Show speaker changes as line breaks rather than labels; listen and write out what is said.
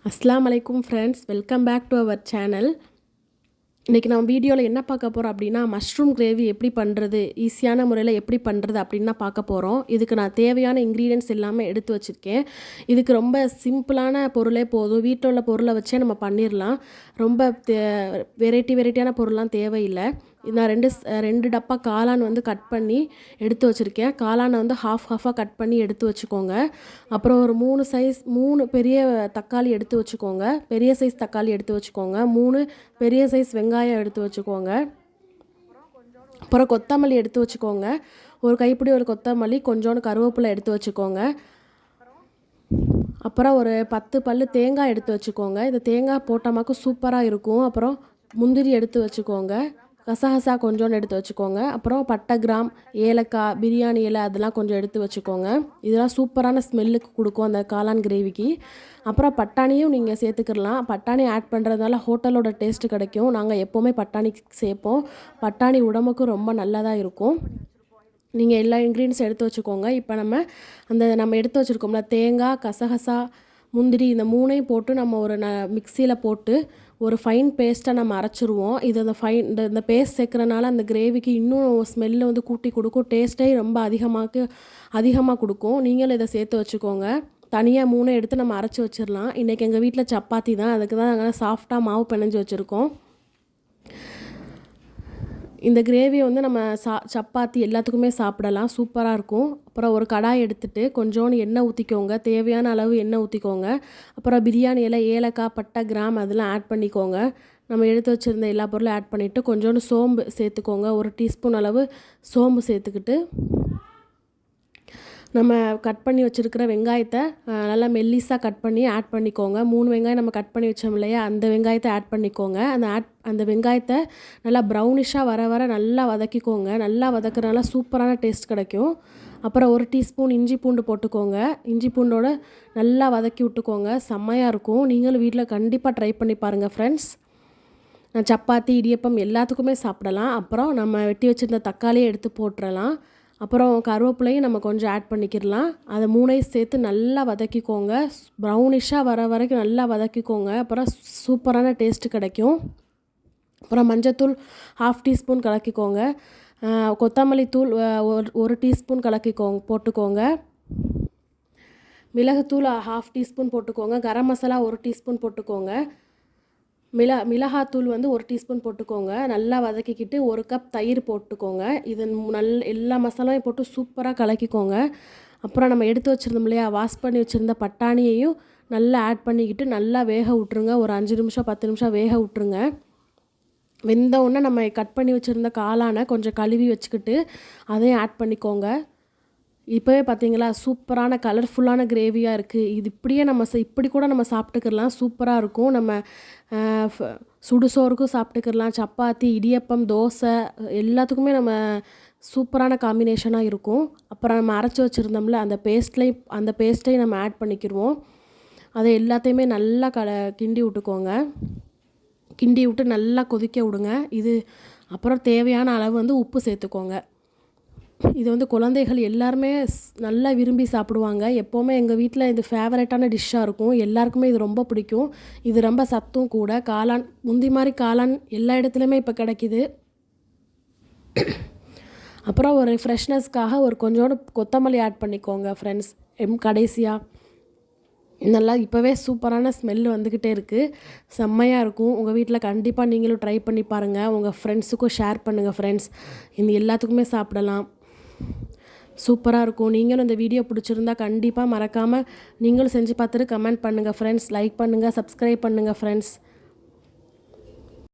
அஸ்ஸலாமு அலைக்கும் friends, welcome back to our channel. இன்றைக்கி நம்ம வீடியோவில் என்ன பார்க்க போகிறோம் அப்படின்னா, மஷ்ரூம் கிரேவி எப்படி பண்ணுறது, ஈஸியான முறையில் எப்படி பண்ணுறது அப்படின்னு தான் பார்க்க போகிறோம். இதுக்கு நான் தேவையான இன்க்ரீடியன்ட்ஸ் எல்லாமே எடுத்து வச்சுருக்கேன். இதுக்கு ரொம்ப சிம்பிளான பொருளே போதும், வீட்டில் உள்ள பொருளை வச்சே நம்ம பண்ணிடலாம். ரொம்ப வெரைட்டியான பொருள்லாம் தேவையில்லை. நான் ரெண்டு டப்பா காளான் வந்து கட் பண்ணி எடுத்து வச்சுருக்கேன். காளானை வந்து ஹாஃபாக கட் பண்ணி எடுத்து வச்சுக்கோங்க. அப்புறம் ஒரு 3 பெரிய தக்காளி எடுத்து வச்சுக்கோங்க. பெரிய சைஸ் தக்காளி எடுத்து வச்சுக்கோங்க. 3 பெரிய சைஸ் வெங்காயம் எடுத்து வச்சுக்கோங்க. அப்புறம் கொத்தமல்லி எடுத்து வச்சுக்கோங்க. ஒரு கைப்பிடி ஒரு கொத்தமல்லி, கொஞ்சோண்டு கருவேப்பிலை எடுத்து வச்சுக்கோங்க. அப்புறம் ஒரு 10 பல்லு தேங்காய் எடுத்து வச்சுக்கோங்க. இந்த தேங்காய் போட்டோமாக்கு சூப்பராக இருக்கும். அப்புறம் முந்திரி எடுத்து வச்சுக்கோங்க. கசகசா கொஞ்சோண்டு எடுத்து வச்சுக்கோங்க. அப்புறம் பட்டை, கிராம், ஏலக்காய், பிரியாணி இலை அதெல்லாம் கொஞ்சம் எடுத்து வச்சுக்கோங்க. இதெல்லாம் சூப்பரான ஸ்மெல்லுக்கு கொடுக்கும் அந்த காளான் கிரேவிக்கு. அப்புறம் பட்டாணியும் நீங்கள் சேர்த்துக்கிடலாம். பட்டாணி ஆட் பண்ணுறதுனால ஹோட்டலோட டேஸ்ட்டு கிடைக்கும். நாங்கள் எப்போவுமே பட்டாணி சேர்ப்போம். பட்டாணி உடம்புக்கு ரொம்ப நல்லதாக இருக்கும். நீங்கள் எல்லா இன்க்ரீடியன்ஸும் எடுத்து வச்சுக்கோங்க. இப்போ நம்ம எடுத்து வச்சுருக்கோம்ல, தேங்காய், கசகசா, முந்திரி, இந்த 3ஐயும் போட்டு நம்ம ஒரு மிக்சியில் போட்டு ஒரு ஃபைன் பேஸ்ட்டாக நம்ம அரைச்சிருவோம். இது இந்த பேஸ்ட் சேர்க்குறனால அந்த கிரேவிக்கு இன்னும் ஸ்மெல்லு வந்து கூட்டி கொடுக்கும். டேஸ்ட்டே ரொம்ப அதிகமாக கொடுக்கும். நீங்களும் இதை சேர்த்து வச்சுக்கோங்க. தனியாக 3 எடுத்து நம்ம அரைச்சி வச்சிடலாம். இன்றைக்கி எங்கள் வீட்டில் சப்பாத்தி தான், அதுக்கு தான் நாங்கள் சாஃப்டாக மாவு பிணைஞ்சு வச்சுருக்கோம். இந்த கிரேவியை வந்து நம்ம சப்பாத்தி எல்லாத்துக்குமே சாப்பிடலாம், சூப்பராக இருக்கும். அப்புறம் ஒரு கடாய் எடுத்துகிட்டு கொஞ்சோண்டு எண்ணெய் ஊற்றிக்கோங்க. தேவையான அளவு எண்ணெய் ஊற்றிக்கோங்க. அப்புறம் பிரியாணி இலை, ஏலக்காய், பட்டை, கிராம் அதெல்லாம் ஆட் பண்ணிக்கோங்க. நம்ம எடுத்து வச்சுருந்த எல்லா பொருளும் ஆட் பண்ணிவிட்டு கொஞ்சோண்டு சோம்பு சேர்த்துக்கோங்க. 1 டீஸ்பூன் அளவு சோம்பு சேர்த்துக்கிட்டு நம்ம கட் பண்ணி வச்சுருக்கிற வெங்காயத்தை நல்லா மெல்லிஸாக கட் பண்ணி ஆட் பண்ணிக்கோங்க. 3 வெங்காயம் நம்ம கட் பண்ணி வச்சோம் இல்லையா, அந்த வெங்காயத்தை ஆட் பண்ணிக்கோங்க. அந்த வெங்காயத்தை நல்லா ப்ரௌனிஷாக வர நல்லா வதக்கிக்கோங்க. நல்லா வதக்குறதுனால சூப்பரான டேஸ்ட் கிடைக்கும். அப்புறம் 1 டீஸ்பூன் இஞ்சி பூண்டு போட்டுக்கோங்க. இஞ்சி பூண்டோட நல்லா வதக்கி விட்டுக்கோங்க. செம்மையாக இருக்கும். நீங்களும் வீட்டில் கண்டிப்பாக ட்ரை பண்ணி பாருங்கள் ஃப்ரெண்ட்ஸ். சப்பாத்தி, இடியப்பம் எல்லாத்துக்குமே சாப்பிடலாம். அப்புறம் நம்ம வெட்டி வச்சுருந்த தக்காளியை எடுத்து போட்டுடலாம். அப்புறம் கருவேப்பிலையும் நம்ம கொஞ்சம் ஆட் பண்ணிக்கிடலாம். அதை 3ஐயும் சேர்த்து நல்லா வதக்கிக்கோங்க. ப்ரௌனிஷாக வர வரைக்கும் நல்லா வதக்கிக்கோங்க. அப்புறம் சூப்பரான டேஸ்ட்டு கிடைக்கும். அப்புறம் மஞ்சத்தூள் 1/2 டீஸ்பூன் கலக்கிக்கோங்க. கொத்தமல்லி தூள் 1 டீஸ்பூன் போட்டுக்கோங்க. மிளகுத்தூள் 1/2 டீஸ்பூன் போட்டுக்கோங்க. கரம் மசாலா 1 டீஸ்பூன் போட்டுக்கோங்க. மிளகாத்தூள் வந்து 1 டீஸ்பூன் போட்டுக்கோங்க. நல்லா வதக்கிக்கிட்டு 1 கப் தயிர் போட்டுக்கோங்க. இது எல்லா மசாலாவையும் போட்டு சூப்பராக கலக்கிக்கோங்க. அப்புறம் நம்ம எடுத்து வச்சுருந்தோம் இல்லையா, வாஷ் பண்ணி வச்சுருந்த பட்டாணியையும் நல்லா ஆட் பண்ணிக்கிட்டு நல்லா வேக விட்ருங்க. ஒரு 5 நிமிஷம் 10 நிமிஷம் வேக விட்ருங்க. வெந்தவுடனே நம்ம கட் பண்ணி வச்சுருந்த காளானை கொஞ்சம் கழுவி வச்சுக்கிட்டு அதையும் ஆட் பண்ணிக்கோங்க. இப்போவே பார்த்தீங்களா, சூப்பரான கலர்ஃபுல்லான கிரேவியாக இருக்குது. இது இப்படி கூட நம்ம சாப்பிட்டுக்கிடலாம், சூப்பராக இருக்கும். நம்ம சுடுசோறுக்கும் சாப்பிட்டுக்கிடலாம். சப்பாத்தி, இடியப்பம், தோசை எல்லாத்துக்குமே நம்ம சூப்பரான காம்பினேஷனாக இருக்கும். அப்புறம் நம்ம அரைச்சி வச்சுருந்தோம்ல, அந்த பேஸ்ட்டையும் நம்ம ஆட் பண்ணிக்கிடுவோம். அதை எல்லாத்தையுமே நல்லா கிண்டி விட்டுக்கோங்க. கிண்டி விட்டு நல்லா கொதிக்க விடுங்க. அப்புறம் தேவையான அளவு வந்து உப்பு சேர்த்துக்கோங்க. இது வந்து குழந்தைகள் எல்லாருமே நல்லா விரும்பி சாப்பிடுவாங்க. எப்போவுமே எங்கள் வீட்டில் இது ஃபேவரட்டான டிஷ்ஷாக இருக்கும். எல்லாருக்குமே இது ரொம்ப பிடிக்கும். இது ரொம்ப சத்தும் கூட. காளான் முந்தி மாதிரி காளான் எல்லா இடத்துலையுமே இப்போ கிடைக்கிது. அப்புறம் ஒரு ஃப்ரெஷ்னஸ்க்காக ஒரு கொஞ்சோண்டு கொத்தமல்லி ஆட் பண்ணிக்கோங்க ஃப்ரெண்ட்ஸ். கடைசியாக நல்லா இப்போவே சூப்பரான ஸ்மெல் வந்துக்கிட்டே இருக்குது. செம்மையாக இருக்கும். உங்கள் வீட்டில் கண்டிப்பாக நீங்களும் ட்ரை பண்ணி பாருங்கள். உங்கள் ஃப்ரெண்ட்ஸுக்கும் ஷேர் பண்ணுங்கள் ஃப்ரெண்ட்ஸ். இந்த எல்லாத்துக்குமே சாப்பிடலாம், சூப்பராக இருக்கும். நீங்களும் இந்த வீடியோ பிடிச்சிருந்தா கண்டிப்பாக மறக்காமல் நீங்களும் செஞ்சு பார்த்துட்டு கமெண்ட் பண்ணுங்கள் ஃப்ரெண்ட்ஸ். லைக் பண்ணுங்கள், சப்ஸ்கிரைப் பண்ணுங்கள் ஃப்ரெண்ட்ஸ்.